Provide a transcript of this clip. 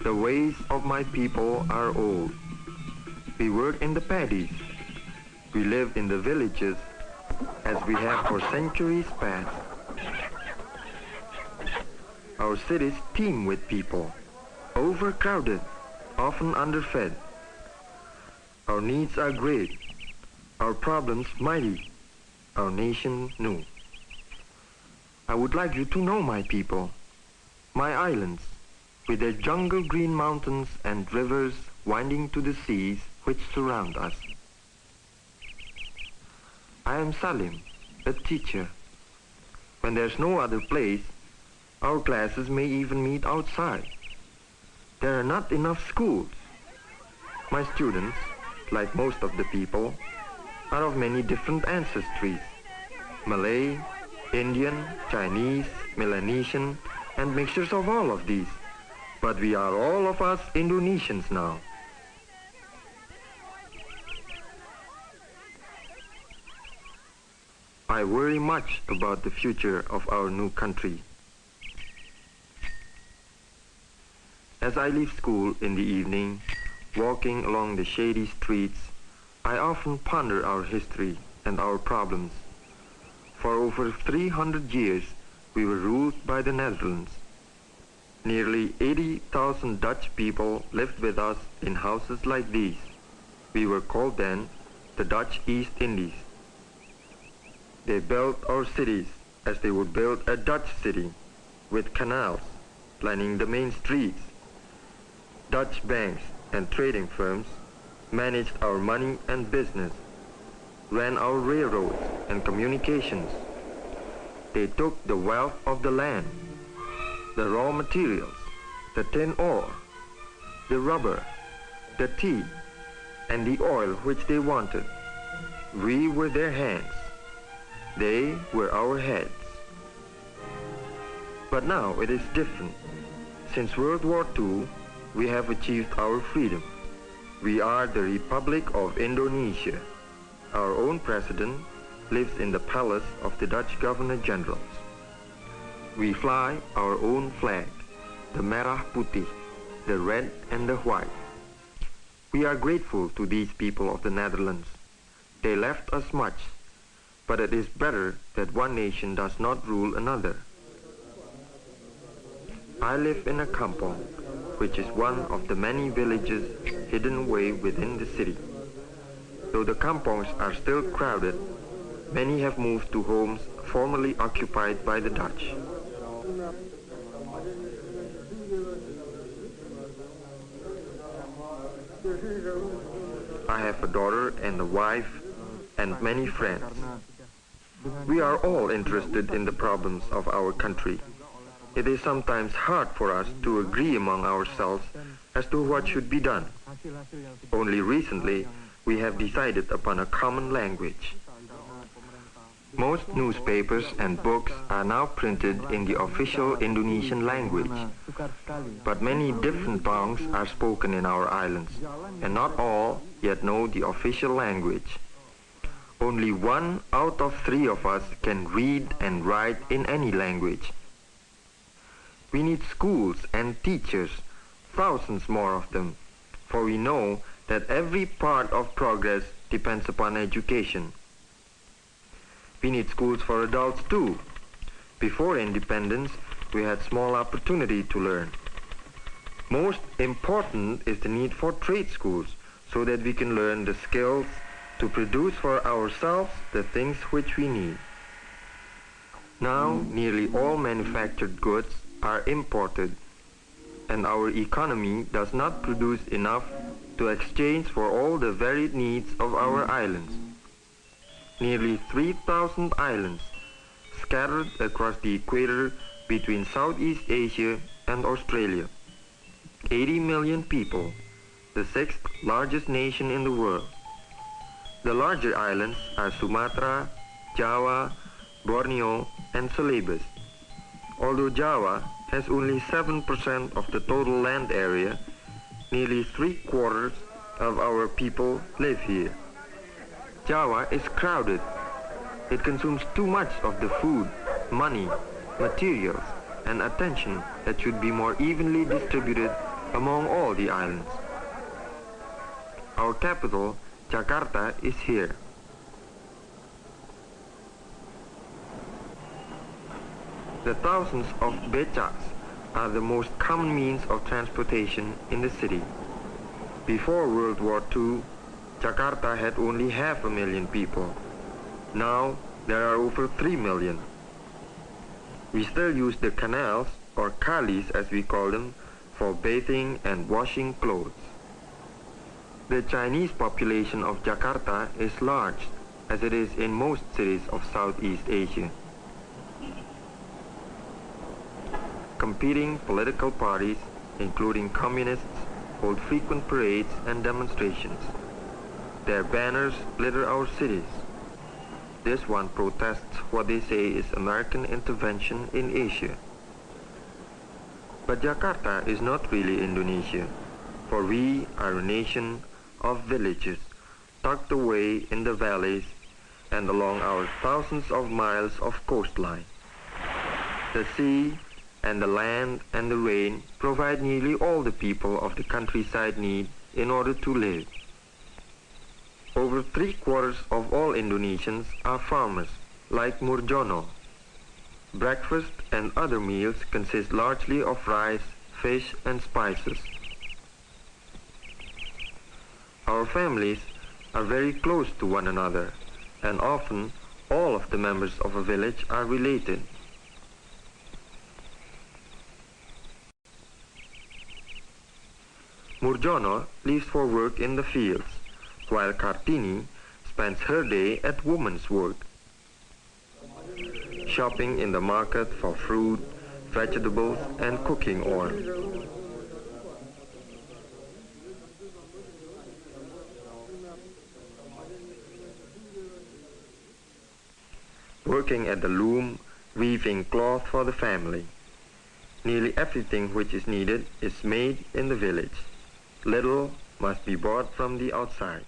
The ways of my people are old. We work in the paddies. We live in the villages as we have for centuries past. Our cities teem with people, overcrowded, often underfed. Our needs are great, our problems mighty, our nation new. I would like you to know my people, my islands, with their jungle green mountains and rivers winding to the seas which surround us. I am Salim, a teacher. When there's no other place, our classes may even meet outside. There are not enough schools. My students, like most of the people, are of many different ancestries: Malay, Indian, Chinese, Melanesian, and mixtures of all of these. But we are all of us Indonesians now. I worry much about the future of our new country. As I leave school in the evening, walking along the shady streets, I often ponder our history and our problems. For over 300 years, we were ruled by the Netherlands. Nearly 80,000 Dutch people lived with us in houses like these. We were called then the Dutch East Indies. They built our cities as they would build a Dutch city, with canals lining the main streets. Dutch banks and trading firms managed our money and business, ran our railroads and communications. They took the wealth of the land, the raw materials, the tin ore, the rubber, the tea, and the oil which they wanted. We were their hands. They were our heads. But now it is different. Since World War II, we have achieved our freedom. We are the Republic of Indonesia. Our own president lives in the palace of the Dutch Governor-Generals. We fly our own flag, the Merah Putih, the red and the white. We are grateful to these people of the Netherlands. They left us much, but it is better that one nation does not rule another. I live in a kampong, which is one of the many villages hidden away within the city. Though the kampongs are still crowded, many have moved to homes formerly occupied by the Dutch. I have a daughter and a wife and many friends. We are all interested in the problems of our country. It is sometimes hard for us to agree among ourselves as to what should be done. Only recently, we have decided upon a common language. Most newspapers and books are now printed in the official Indonesian language. But many different tongues are spoken in our islands, and not all yet know the official language. Only 1 out of 3 of us can read and write in any language. We need schools and teachers, thousands more of them, for we know that every part of progress depends upon education. We need schools for adults too. Before independence, we had small opportunity to learn. Most important is the need for trade schools, so that we can learn the skills to produce for ourselves the things which we need. Now, nearly all manufactured goods are imported, and our economy does not produce enough to exchange for all the varied needs of our islands. Nearly 3,000 islands scattered across the equator between Southeast Asia and Australia. 80 million people, the 6th largest nation in the world. The larger islands are Sumatra, Java, Borneo, and Celebes. Although Java has only 7% of the total land area, nearly 3/4 of our people live here. Java is crowded. It consumes too much of the food, money, materials, and attention that should be more evenly distributed among all the islands. Our capital, Jakarta, is here. The thousands of becaks are the most common means of transportation in the city. Before World War II, Jakarta had only 500,000 people. Now, there are over 3 million. We still use the canals, or kalis as we call them, for bathing and washing clothes. The Chinese population of Jakarta is large, as it is in most cities of Southeast Asia. Competing political parties, including communists, hold frequent parades and demonstrations. Their banners litter our cities. This one protests what they say is American intervention in Asia. But Jakarta is not really Indonesia, for we are a nation of villages tucked away in the valleys and along our thousands of miles of coastline. The sea and the land and the rain provide nearly all the people of the countryside need in order to live. Over 3/4 of all Indonesians are farmers, like Murjono. Breakfast and other meals consist largely of rice, fish, and spices. Our families are very close to one another, and often all of the members of a village are related. Murjono leaves for work in the fields, while Kartini spends her day at woman's work, shopping in the market for fruit, vegetables, and cooking oil. Working at the loom, weaving cloth for the family. Nearly everything which is needed is made in the village. Little must be bought from the outside.